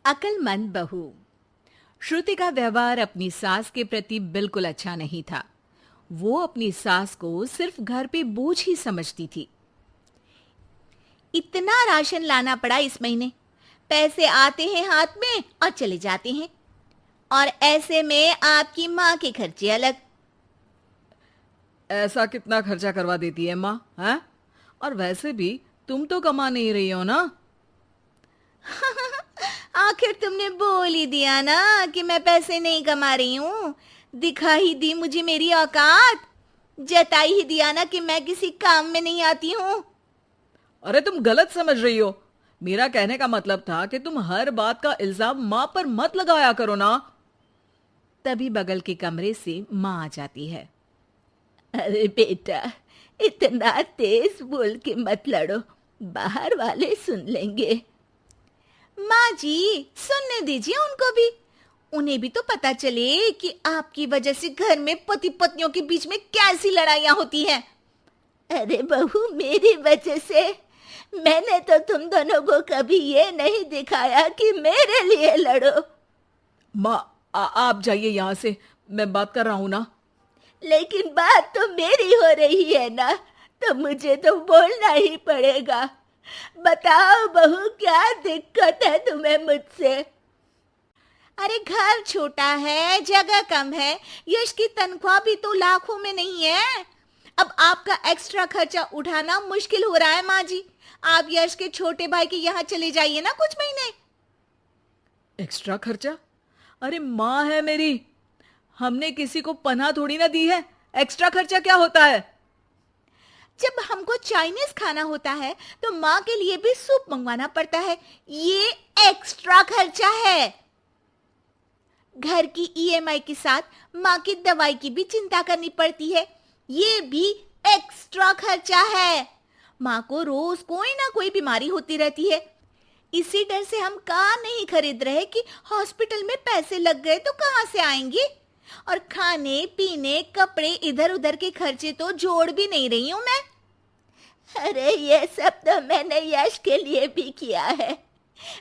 अक्लमंद बहू। श्रुति का व्यवहार अपनी सास के प्रति बिल्कुल अच्छा नहीं था। वो अपनी सास को सिर्फ घर पे बोझ ही समझती थी। इतना राशन लाना पड़ा इस महीने, पैसे आते हैं हाथ में और चले जाते हैं, और ऐसे में आपकी माँ के खर्चे अलग। ऐसा कितना खर्चा करवा देती है माँ, हैं? और वैसे भी तुम तो कमा नहीं रही हो ना। आखिर तुमने बोल ही दिया ना कि मैं पैसे नहीं कमा रही हूँ। दिखा ही दी मुझे मेरी औकात। जता ही दिया ना कि मैं किसी काम में नहीं आती हूँ। अरे तुम गलत समझ रही हो। मेरा कहने का मतलब था कि तुम हर बात का इल्जाम माँ पर मत लगाया करो ना। तभी बगल के कमरे से माँ आ जाती है। अरे बेटा, इतना तेज बोल के मत लड़ो, बाहर वाले सुन लेंगे। माँ जी, सुनने दीजिए उनको भी। उन्हें भी तो पता चले कि आपकी वजह से घर में पति पत्नियों के बीच में कैसी लड़ाइयाँ होती हैं। अरे बहू, मेरी वजह से? मैंने तो तुम दोनों को कभी ये नहीं दिखाया कि मेरे लिए लड़ो। माँ आप जाइए यहाँ से, मैं बात कर रहा हूँ ना। लेकिन बात तो मेरी हो रही है ना, तो मुझे तो बोलना ही पड़ेगा। बताओ बहू, क्या दिक्कत है तुम्हें मुझसे? अरे घर छोटा है, जगह कम है, यश की तनख्वाह भी तो लाखों में नहीं है। अब आपका एक्स्ट्रा खर्चा उठाना मुश्किल हो रहा है माँ जी। आप यश के छोटे भाई के यहाँ चले जाइए ना कुछ महीने। एक्स्ट्रा खर्चा? अरे माँ है मेरी, हमने किसी को पनाह थोड़ी ना दी है। एक्स्ट्रा खर्चा क्या होता है? जब हमको चाइनीज खाना होता है तो माँ के लिए भी सूप मंगवाना पड़ता है। ये एक्स्ट्रा खर्चा है। घर की ईएमआई के साथ माँ की दवाई की भी चिंता करनी पड़ती है। ये भी एक्स्ट्रा खर्चा है। माँ को रोज कोई ना कोई बीमारी होती रहती है। इसी डर से हम कार नहीं खरीद रहे कि हॉस्पिटल में पैसे लग गए तो कहाँ से आएंगे। और खाने पीने कपड़े इधर उधर के खर्चे तो जोड़ भी नहीं रही हूँ मैं। अरे ये सब तो मैंने यश के लिए भी किया है।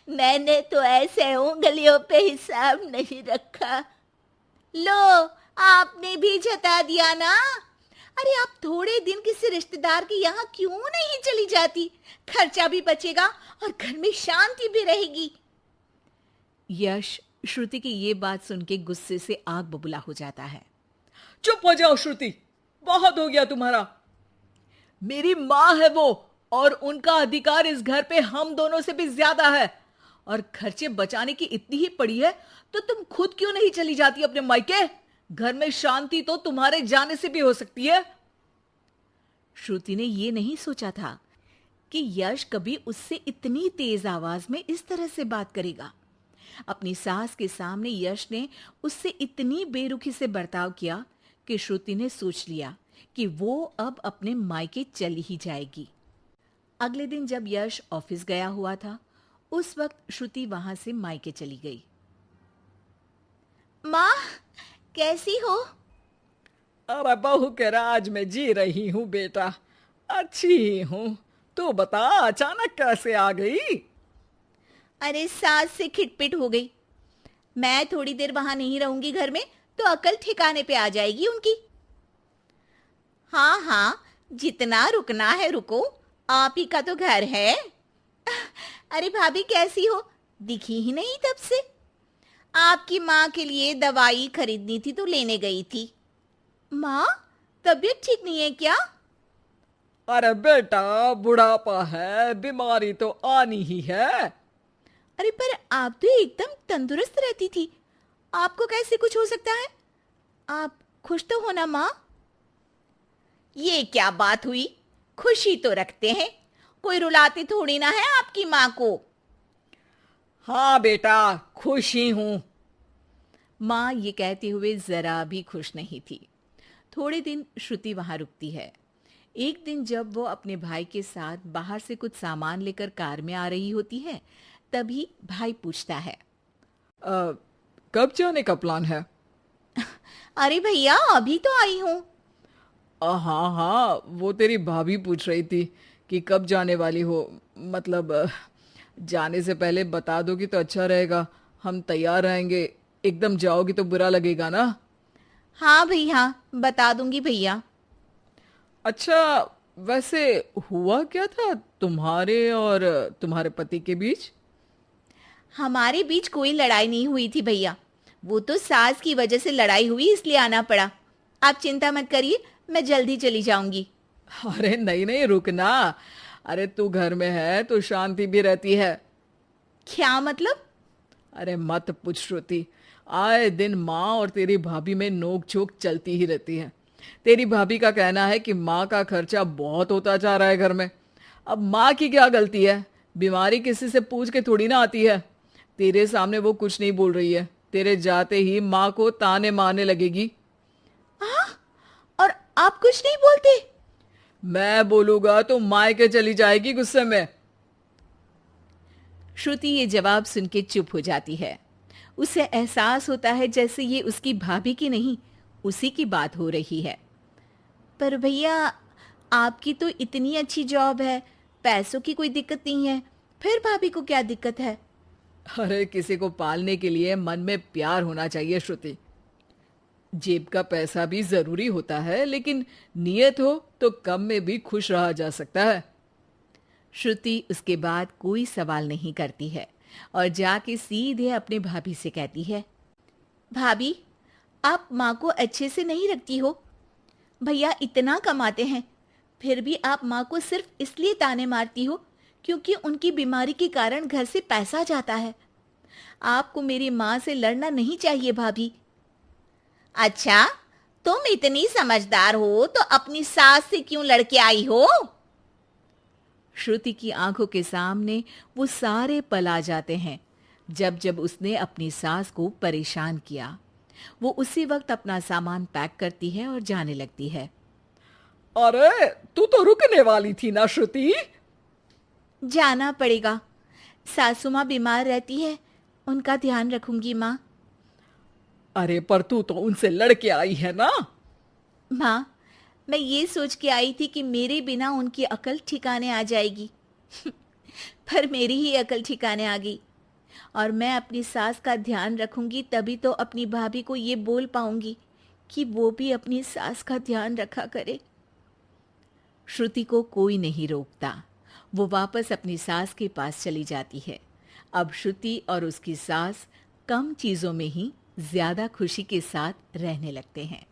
मैंने तो ऐसे उंगलियों पे हिसाब नहीं रखा। लो, आपने भी जता दिया ना। अरे आप थोड़े दिन किसी रिश्तेदार के यहाँ क्यों नहीं चली जाती? खर्चा भी बचेगा और घर में शांति भी रहेगी। यश श्रुति की ये बात सुन के गुस्से से आग बबूला हो जाता है। चुप हो जाओ श्रुति, बहुत हो गया तुम्हारा। मेरी माँ है वो, और उनका अधिकार इस घर पे हम दोनों से भी ज्यादा है। और खर्चे बचाने की इतनी ही पड़ी है तो तुम खुद क्यों नहीं चली जाती अपने मायके? घर में शांति तो तुम्हारे जाने से भी हो सकती है। श्रुति ने ये नहीं सोचा था कि यश कभी उससे इतनी तेज आवाज में इस तरह से बात करेगा। अपनी सास के सामने यश ने उससे इतनी बेरुखी से बर्ताव किया कि श्रुति ने सोच लिया कि वो अब अपने मायके चली ही जाएगी। अगले दिन जब यश ऑफिस गया हुआ था, उस वक्त श्रुति वहां से मायके चली गई। माँ, कैसी हो? अरे बहू के राज में जी रही हूँ बेटा, अच्छी ही हूँ। तू बता, अचानक कैसे आ गई? अरे सास से खिटपिट हो गई। मैं थोड़ी देर वहां नहीं रहूंगी घर में तो अकल ठिकाने पे आ जाएगी उनकी। हाँ हाँ, जितना रुकना है रुको, आप ही का तो घर है। अरे भाभी कैसी हो? दिखी ही नहीं तब से। आपकी माँ के लिए दवाई खरीदनी थी तो लेने गई थी। माँ, तबीयत ठीक नहीं है क्या? अरे बेटा, बुढ़ापा है, बीमारी तो आनी ही है। अरे पर आप तो एकदम तंदुरुस्त रहती थी, आपको कैसे कुछ हो सकता है? आप खुश तो हो ना माँ? ये क्या बात हुई? खुशी तो रखते हैं, कोई रुलाते थोड़ी ना है आपकी माँ को। हाँ बेटा, खुश ही हूँ। माँ ये कहते हुए जरा भी खुश नहीं थी। थोड़े दिन श्रुति वहां रुकती है। एक दिन जब वो अपने भाई के साथ बाहर से कुछ सामान लेकर कार में आ रही होती है, तभी भाई पूछता है, कब जाने का प्लान है? अरे भैया, अभी तो आई हूँ। हाँ हाँ, वो तेरी भाभी पूछ रही थी कि कब जाने वाली हो। मतलब जाने से पहले बता दोगी तो अच्छा रहेगा, हम तैयार रहेंगे। एकदम जाओगी तो बुरा लगेगा ना। हाँ भैया, बता दूंगी भैया। अच्छा, वैसे हुआ क्या था तुम्हारे और तुम्हारे पति के बीच? हमारे बीच कोई लड़ाई नहीं हुई थी भैया। वो तो सास की वजह से लड़ाई हुई, इसलिए आना पड़ा। आप चिंता मत करिए, मैं जल्दी चली जाऊंगी। अरे नहीं नहीं, रुकना। अरे तू घर में है तो शांति भी रहती है। क्या मतलब? अरे मत पूछ श्रुति, आए दिन माँ और तेरी भाभी में नोक झोंक चलती ही रहती है। तेरी भाभी का कहना है कि माँ का खर्चा बहुत होता जा रहा है घर में। अब माँ की क्या गलती है? बीमारी किसी से पूछ के थोड़ी ना आती है। तेरे सामने वो कुछ नहीं बोल रही है, तेरे जाते ही माँ को ताने मारने लगेगी। और आप कुछ नहीं बोलते? मैं बोलूंगा तो मायके चली जाएगी गुस्से में। श्रुति ये जवाब सुन के चुप हो जाती है। उसे एहसास होता है जैसे ये उसकी भाभी की नहीं, उसी की बात हो रही है। पर भैया, आपकी तो इतनी अच्छी जॉब है, पैसों की कोई दिक्कत नहीं है, फिर भाभी को क्या दिक्कत है? अरे किसी को पालने के लिए मन में प्यार होना चाहिए श्रुति। जेब का पैसा भी जरूरी होता है, लेकिन नियत हो तो कम में भी खुश रहा जा सकता है। श्रुति उसके बाद कोई सवाल नहीं करती है और जाके सीधे अपने भाभी से कहती है, भाभी, आप माँ को अच्छे से नहीं रखती हो। भैया इतना कमाते हैं, फिर भी आप माँ को सिर्फ इसलिए ताने मारती हो क्योंकि उनकी बीमारी के कारण घर से पैसा जाता है। आपको मेरी माँ से लड़ना नहीं चाहिए भाभी। अच्छा, तुम इतनी समझदार हो तो अपनी सास से क्यों लड़के आई हो? श्रुति की आंखों के सामने वो सारे पल आ जाते हैं जब जब उसने अपनी सास को परेशान किया। वो उसी वक्त अपना सामान पैक करती है और जाने लगती है। अरे तू तो रुकने वाली थी ना श्रुति। जाना पड़ेगा, सासू माँ बीमार रहती है, उनका ध्यान रखूंगी माँ। अरे पर तू तो उनसे लड़के आई है ना। माँ, मैं ये सोच के आई थी कि मेरे बिना उनकी अकल ठिकाने आ जाएगी पर मेरी ही अकल ठिकाने आ गई। और मैं अपनी सास का ध्यान रखूंगी तभी तो अपनी भाभी को ये बोल पाऊंगी कि वो भी अपनी सास का ध्यान रखा करे। श्रुति को कोई नहीं रोकता। वो वापस अपनी सास के पास चली जाती है। अब श्रुति और उसकी सास कम चीजों में ही ज्यादा खुशी के साथ रहने लगते हैं।